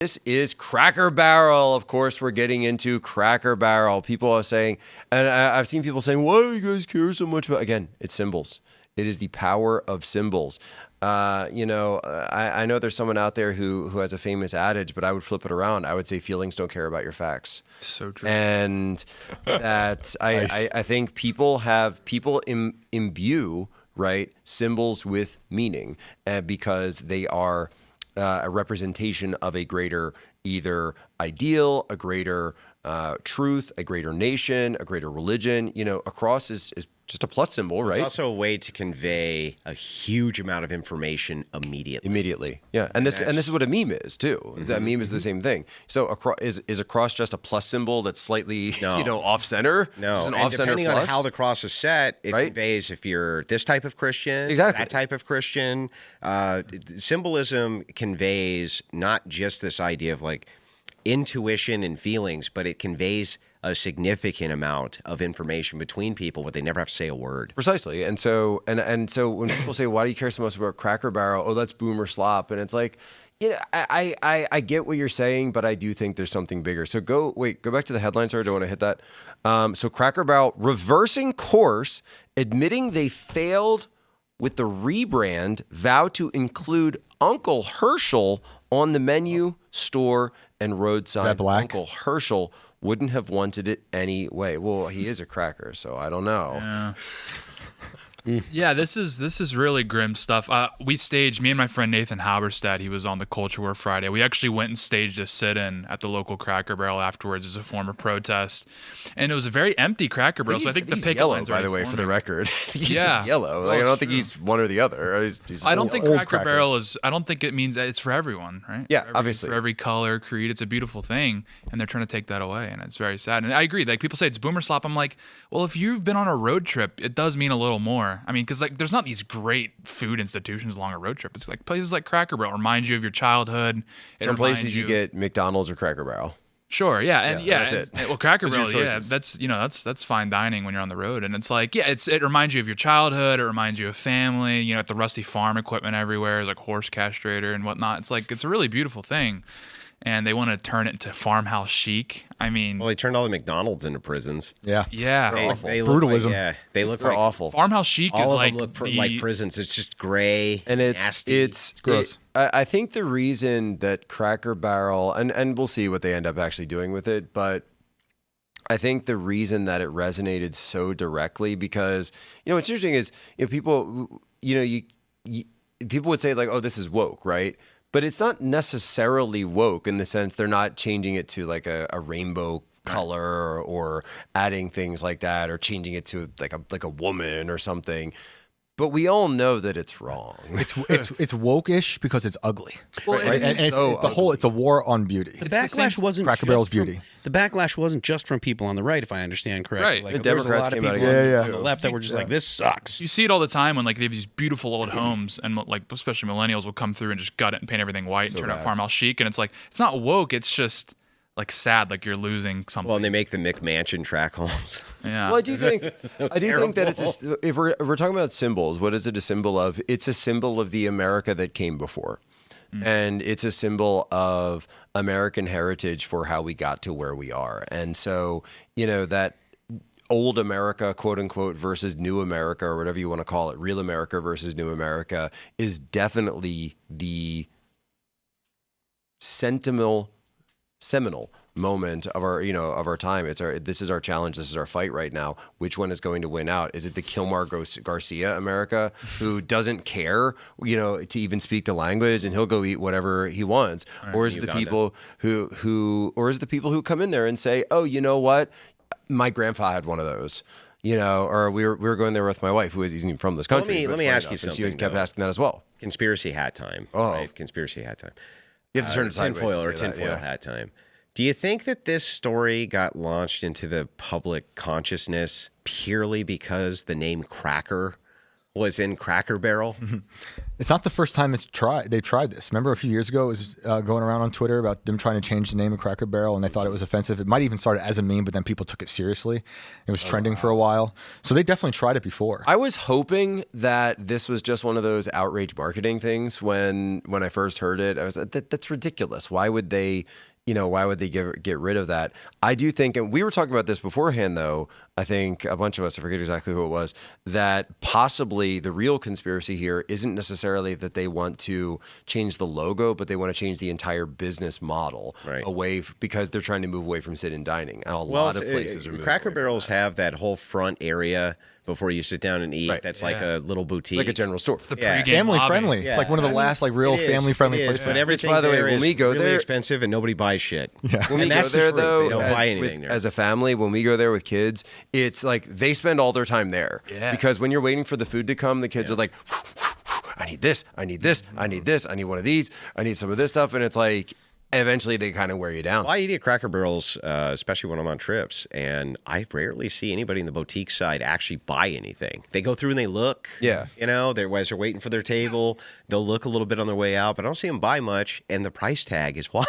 This is Cracker Barrel. Of course, we're getting into Cracker Barrel. People are saying, and I've seen people saying, why do you guys care so much about? Again, it's symbols. It is the power of symbols. I know there's someone out there who has a famous adage, but I would flip it around. I would say feelings don't care about your facts. So true. And that I think people imbue, right, symbols with meaning because they are a representation of a greater either ideal, a greater truth, a greater nation, a greater religion. A cross is just a plus symbol, right? It's also a way to convey a huge amount of information immediately. Yeah. And this is what a meme is too. Mm-hmm. That meme is the same thing. So is a cross just a plus symbol that's slightly off center? No. Just an and off-center depending plus? on how the cross is set, it conveys if you're this type of Christian, that type of Christian. Symbolism conveys not just this idea of like intuition and feelings, but it conveys a significant amount of information between people, but they never have to say a word. Precisely. And so when people say, why do you care so much about Cracker Barrel? Oh, that's boomer slop. And it's like, I get what you're saying, but I do think there's something bigger. So go back to the headline, sir. I don't want to hit that. So Cracker Barrel reversing course, admitting they failed with the rebrand, vow to include Uncle Herschel on the menu, store, and road signs. Is that black? Uncle Herschel wouldn't have wanted it anyway. Well, he is a cracker, so I don't know. Yeah. Yeah, this is really grim stuff. We staged, me and my friend Nathan Halberstad, he was on the Culture War Friday. We actually went and staged a sit-in at the local Cracker Barrel afterwards as a form of protest. And it was a very empty Cracker Barrel, so I think the picket yellow, lines by the way, for the record. He's Yeah. just yellow. Like, I don't think he's one or the other. He's I don't think old Cracker Barrel is, I don't think it means it's for everyone, right? Yeah, obviously. For every color, creed, it's a beautiful thing, and they're trying to take that away, and it's very sad. And I agree, like people say it's boomer slop. I'm like, well, if you've been on a road trip, it does mean a little more. I mean, because like there's not these great food institutions along a road trip. It's like places like Cracker Barrel remind you of your childhood. Some places you get McDonald's or Cracker Barrel. Sure, yeah, and that's it. Well, Cracker Those are Barrel, your yeah, choices. that's fine dining when you're on the road, and it's like, yeah, it reminds you of your childhood. It reminds you of family. At the rusty farm equipment everywhere, there's like horse castrator and whatnot. It's like it's a really beautiful thing. And they want to turn it into farmhouse chic. I mean, Well, they turned all the McDonald's into prisons. Yeah. yeah, They're awful. They look Brutalism. they look They're like awful. farmhouse chic all is of like them look like prisons. It's just gray And nasty. it's gross. I think the reason that Cracker Barrel, and we'll see what they end up actually doing with it, but I think the reason that it resonated so directly, because what's interesting is people people would say like, oh, this is woke, right? But it's not necessarily woke in the sense they're not changing it to like a rainbow color or adding things like that or changing it to like a woman or something. But we all know that it's wrong. It's woke-ish because it's ugly. Well, Right? it's, And it's a war on beauty. The backlash wasn't Cracker just Barrel's from- beauty. The backlash wasn't just from people on the right, if I understand correctly. Right. Like, The there was a Democrats lot of came out people against it, on too. the left that were just like, this sucks. you see it all the time when like they have these beautiful old homes and like especially millennials will come through and just gut it and paint everything white and turn out farmhouse chic, and it's like it's not woke, it's just like sad, like you're losing something. Well, and they make the McMansion track homes. Yeah. Well, I do think that it's if we're talking about symbols, what is it a symbol of? It's a symbol of the America that came before. And it's a symbol of American heritage for how we got to where we are. And so, that old America, quote unquote, versus new America, or whatever you want to call it, real America versus new America, is definitely the seminal moment of our time. This is our challenge. This is our fight right now. Which one is going to win out? Is it the Kilmar Garcia America who doesn't care, to even speak the language and he'll go eat whatever he wants, or is it the people who come in there and say, oh, you know what, my grandpa had one of those. Or we were going there with my wife, who isn't even from this country. Let me ask you and something. she kept asking that as well. Conspiracy hat time. Oh. Right? Conspiracy hat time. You have to turn it sideways. Tinfoil or to say that, tinfoil yeah. hat time. Do you think that this story got launched into the public consciousness purely because the name Cracker was in Cracker Barrel. It's not the first time they tried this. Remember a few years ago, it was going around on Twitter about them trying to change the name of Cracker Barrel, and they thought it was offensive. It might even started as a meme, but then people took it seriously. It was trending for a while. So they definitely tried it before. I was hoping that this was just one of those outrage marketing things. When I first heard it, I was like, that's ridiculous. Why would they? Why would they get rid of that? I do think, and we were talking about this beforehand, though, I think a bunch of us, I forget exactly who it was, that possibly the real conspiracy here isn't necessarily that they want to change the logo, but they want to change the entire business model away because they're trying to move away from sit-in dining. And a lot of places are moving Cracker Barrels have that whole front area before you sit down and eat. Right. That's like a little boutique. It's like a general store. It's the pregame family lobby. friendly. It's like one of the last real family friendly places. But everything by the way, there when is we go really there, expensive and nobody buys shit. Yeah. When we And go that's the there, truth. though, They don't buy anything there. as a family, when we go there with kids, it's like they spend all their time there. Yeah. Because when you're waiting for the food to come, the kids are like, I need this, I need this, I need this, I need one of these, I need some of this stuff. And it's like, eventually they kind of wear you down. Well, I eat at Cracker Barrels, especially when I'm on trips, and I rarely see anybody in the boutique side actually buy anything. They go through and they look. Yeah. As they're waiting for their table, they'll look a little bit on their way out, but I don't see them buy much, and the price tag is why.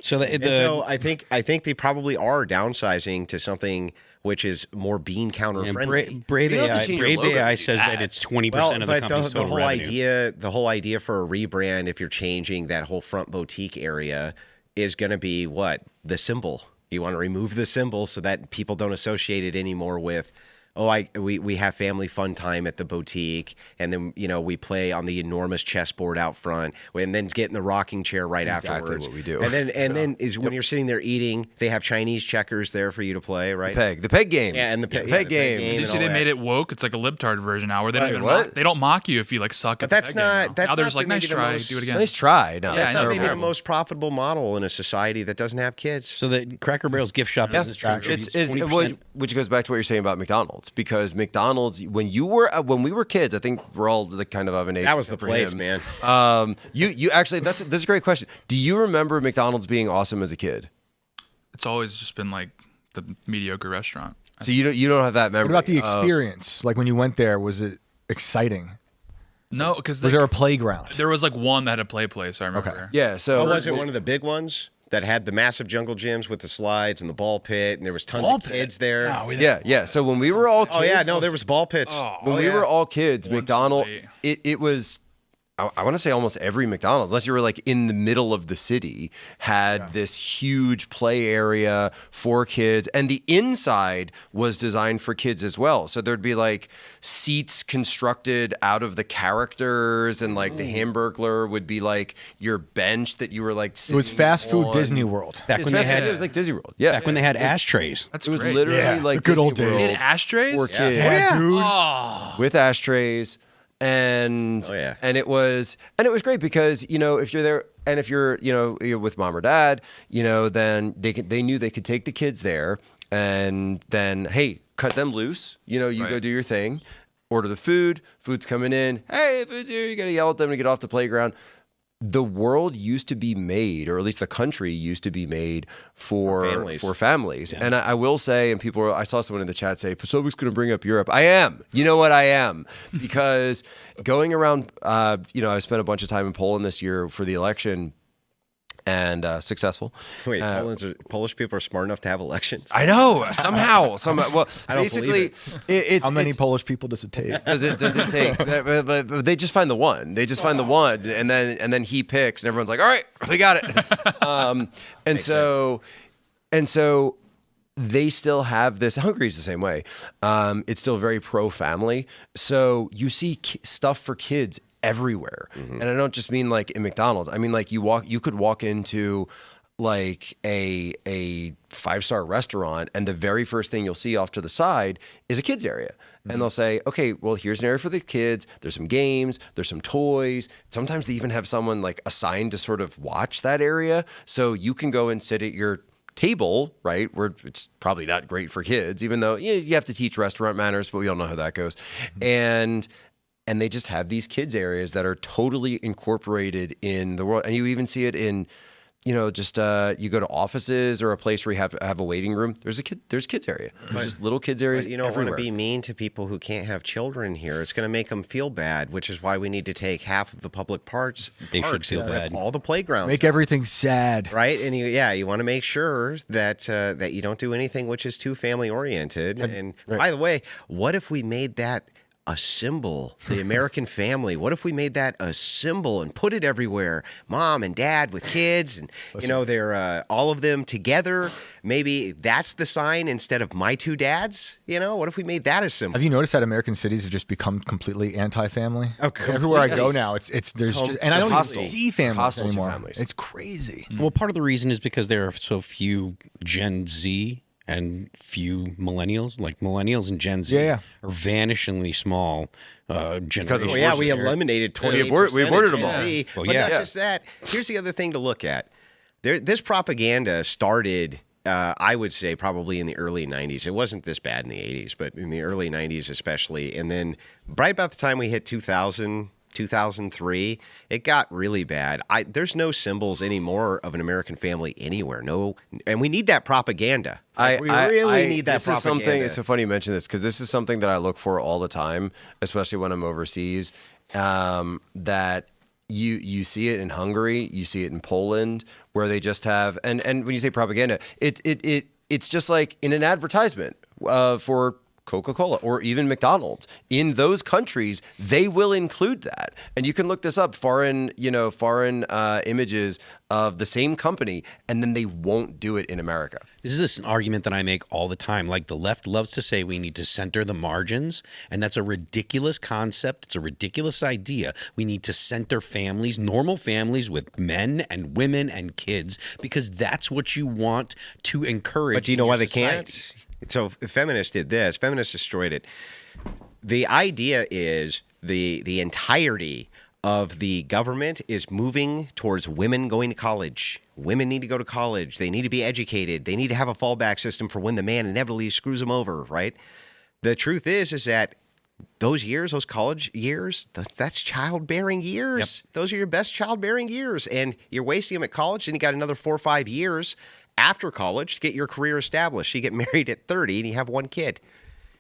So So I think they probably are downsizing to something which is more bean counter friendly. Brave You don't have to AI, change your Brave logo AI to says that. that it's 20% Well, of the but company's total revenue. the whole idea for a rebrand, if you're changing that whole front boutique area, is going to be what? The symbol. You want to remove the symbol so that people don't associate it anymore with, we have family fun time at the boutique, and then we play on the enormous chessboard out front, and then get in the rocking chair Exactly afterwards. what we do. And then is when you're sitting there eating, they have Chinese checkers there for you to play, right? The peg game. Yeah, and the peg peg game. game. Did you and see all they that. made it woke? It's like a libtard version now, where they don't Wait, even what? they don't mock you if you suck But at the that's peg game not. now. That's Now there's not like, maybe nice the try, most- do it again. Nice try. No, Yeah, that's I know, That's not maybe the terrible. most profitable model in a society that doesn't have kids. So the Cracker Barrel's gift shop business It's 20%. which goes back to what you're saying about McDonald's, because McDonald's, when we were kids, I think we're all the kind of an age. That was the for place, him. man. You actually, that's a great question. Do you remember McDonald's being awesome as a kid? It's always just been like the mediocre restaurant. So you don't have that memory. What about the of- experience? Like when you went there, was it exciting? No, because Was there a playground? there was like one that had a play place. I remember. Okay. Yeah. So Was it one of the big ones that had the massive jungle gyms with the slides and the ball pit, and there was tons Ball of pit? kids there? No, we Yeah. So when we were all kids, Oh yeah, no, there was ball pits. when we were all kids, Once McDonald's, a it was, I want to say almost every McDonald's, unless you were like in the middle of the city, had this huge play area for kids. And the inside was designed for kids as well. So there'd be like seats constructed out of the characters, and like the Hamburglar would be like your bench that you were like It was sitting fast food on. Disney World. Back It when was, they had it was like Disney World. Yeah. back when they had ashtrays. That's it was great. literally Yeah, like the good old Disney days. They World had ashtrays. for kids. Yeah, dude. Oh, With ashtrays, and Oh, yeah. and it was great because if you're there and if you're you're with mom or dad, then they knew they could take the kids there, and then hey, cut them loose, you Right. go do your thing, order the food's coming in, hey, food's here, you gotta yell at them to get off the playground. The world used to be made, or at least the country used to be made for families. And I will say, and I saw someone in the chat say, Posobiec's going to bring up Europe. I am. You know what? I am. Because going around, I spent a bunch of time in Poland this year for the election, and successful. Wait, Polish people are smart enough to have elections? I know, somehow. Well, I don't basically, believe it's How many it's- Polish people does it take? does it take? But they just find the one. They just find the one, and then he picks, and everyone's like, "All right, we got it." And so they still have this. Hungary's the same way. It's still very pro family. So you see stuff for kids everywhere, and I don't just mean like in McDonald's. I mean like you could walk into like a 5-star restaurant, and the very first thing you'll see off to the side is a kids area. And they'll say, okay, well, here's an area for the kids. There's some games, there's some toys. Sometimes they even have someone like assigned to sort of watch that area. So you can go and sit at your table, right, where it's probably not great for kids, even though you have to teach restaurant manners, but we all know how that goes. And they just have these kids areas that are totally incorporated in the world. And you even see it in just you go to offices or a place where you have a waiting room. There's kids area. There's just little kids areas. But you don't want everywhere. to be mean to people who can't have children here. It's going to make them feel bad, which is why we need to take half of the public parks. They should feel bad. All the playgrounds. Make everything sad. Right, and you want to make sure that that you don't do anything which is too family oriented. And by the way, what if we made that a symbol, the American family? What if we made that a symbol and put it everywhere? Mom and dad with kids, and they're all of them together. Maybe that's the sign instead of my two dads. What if we made that a symbol? Have you noticed that American cities have just become completely anti-family? Oh, everywhere I go now, there's and I don't even see families hostile to anymore. families. It's crazy. Well, part of the reason is because there are so few Gen Z and few millennials. Like millennials and Gen Z are vanishingly small generations. We eliminated 28%. We aborted them all. Well, but not just that. Here's the other thing to look at. This propaganda started, I would say, probably in the early 90s. It wasn't this bad in the 80s, but in the early 90s especially. And then right about the time we hit 2003, it got really bad. There's no symbols anymore of an American family anywhere. No, and we need that propaganda. We really need that this propaganda. Is something. It's so funny you mention this because this is something that I look for all the time, especially when I'm overseas. That you see it in Hungary, you see it in Poland, where they just have and when you say propaganda, it's just like in an advertisement for Coca-Cola or even McDonald's. In those countries, they will include that. And you can look this up, foreign images of the same company, and then they won't do it in America. This is an argument that I make all the time. Like the left loves to say we need to center the margins, and that's a ridiculous concept. It's a ridiculous idea. We need to center families, normal families with men and women and kids, because that's what you want to encourage. But do you know why they can't? So feminists did this. Feminists destroyed it. The idea is the entirety of the government is moving towards women going to college. Women need to go to college. They need to be educated. They need to have a fallback system for when the man inevitably screws them over, right? The truth is that those years, those college years, that's childbearing years. Yep. Those are your best childbearing years. And you're wasting them at college, and you got another 4 or 5 years after college to get your career established. You get married at 30 and you have one kid.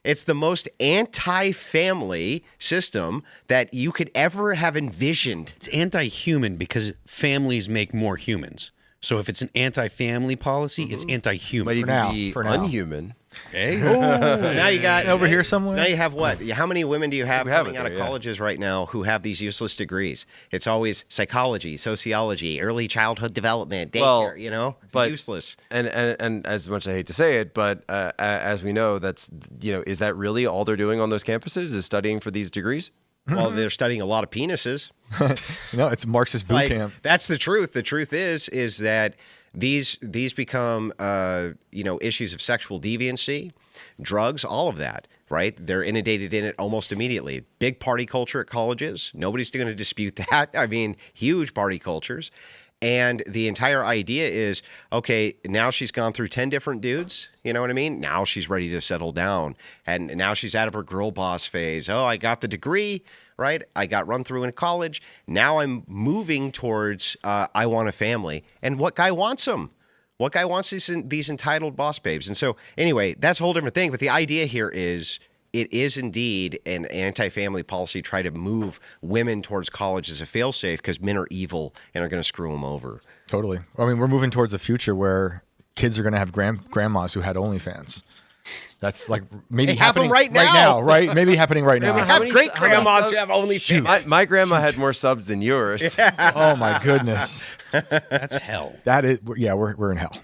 It's the most anti-family system that you could ever have envisioned. It's anti-human because families make more humans. So if it's an anti-family policy, it's anti-human. Might even be unhuman. Okay. Now you got over here somewhere. So now you have what? How many women do you have coming out of colleges right now who have these useless degrees? It's always psychology, sociology, early childhood development, daycare. It's useless. And as much as I hate to say it, but as we know, that's is that really all they're doing on those campuses? Is studying for these degrees? Well, they're studying a lot of penises. No, it's Marxist boot camp. That's the truth. The truth is that these become issues of sexual deviancy, drugs, all of that, right? They're inundated in it almost immediately. Big party culture at colleges. Nobody's going to dispute that. I mean, huge party cultures. And the entire idea is, okay, now she's gone through 10 different dudes. You know what I mean? Now she's ready to settle down. And now she's out of her girl boss phase. Oh, I got the degree, right? I got run through in college. Now I'm moving towards I want a family. And what guy wants them? What guy wants these entitled boss babes? And so anyway, that's a whole different thing. But the idea here is it is indeed an anti-family policy to try to move women towards college as a failsafe because men are evil and are going to screw them over. Totally. I mean, we're moving towards a future where kids are going to have grandmas who had OnlyFans. That's like maybe happening right now, right? Maybe happening right now. We have great grandmas who have OnlyFans. My grandma had more subs than yours. Oh my goodness. That's hell. That is, we're in hell.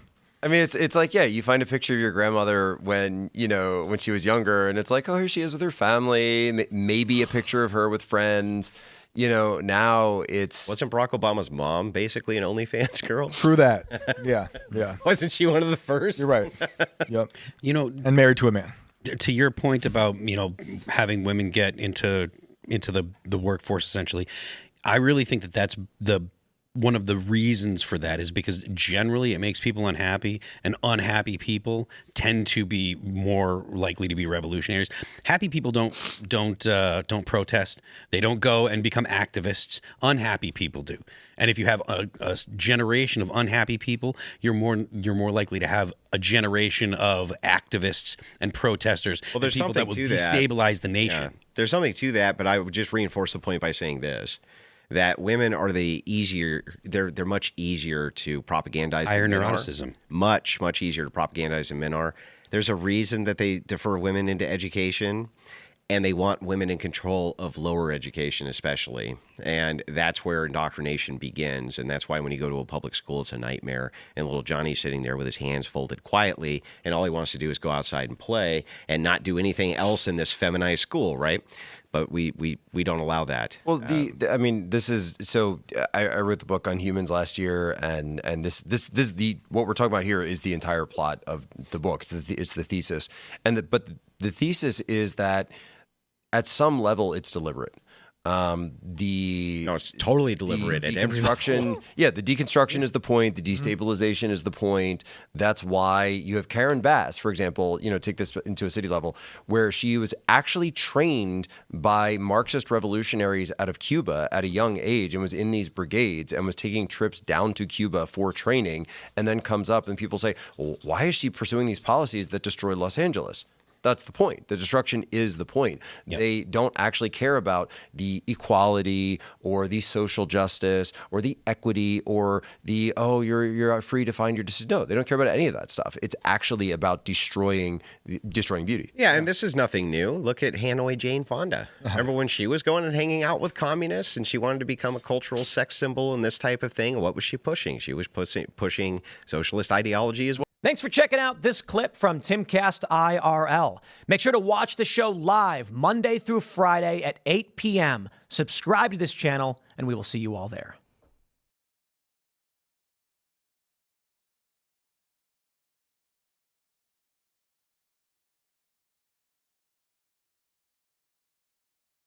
I mean, it's like, you find a picture of your grandmother when she was younger, and it's like, oh, here she is with her family, maybe a picture of her with friends. Now it's... Wasn't Barack Obama's mom basically an OnlyFans girl? True that. Yeah. Wasn't she one of the first? You're right. Yep. And married to a man. To your point about, having women get into the workforce, essentially, I really think that's the one of the reasons for that is because generally it makes people unhappy, and unhappy people tend to be more likely to be revolutionaries. Happy people don't protest. They don't go and become activists. Unhappy people do. And if you have a generation of unhappy people, you're more likely to have a generation of activists and protesters. Well, there's people something that will to destabilize the nation. Yeah. There's something to that, but I would just reinforce the point by saying this: that women are they're much easier to propagandize. Higher than men neuroticism. are. Much easier to propagandize than men are. There's a reason that they defer women into education, and they want women in control of lower education especially. And that's where indoctrination begins. And that's why when you go to a public school, it's a nightmare. And little Johnny's sitting there with his hands folded quietly, and all he wants to do is go outside and play and not do anything else in this feminized school, right? But we don't allow that. Well, I mean, this is so. I wrote the book on humans last year, and this what we're talking about here is the entire plot of the book. It's the thesis, but the thesis is that at some level it's deliberate. It's totally deliberate. The deconstruction, the deconstruction is the point. The destabilization is the point. That's why you have Karen Bass, for example. Take this into a city level, where she was actually trained by Marxist revolutionaries out of Cuba at a young age, and was in these brigades and was taking trips down to Cuba for training, and then comes up and people say, well, why is she pursuing these policies that destroy Los Angeles? That's the point. The destruction is the point. Yep. They don't actually care about the equality or the social justice or the equity or the, you're free to find your decision. No, they don't care about any of that stuff. It's actually about destroying beauty. Yeah, and this is nothing new. Look at Hanoi Jane Fonda. Remember when she was going and hanging out with communists and she wanted to become a cultural sex symbol and this type of thing? What was she pushing? She was pushing socialist ideology as well. Thanks for checking out this clip from Timcast IRL. Make sure to watch the show live Monday through Friday at 8 p.m. Subscribe to this channel, and we will see you all there.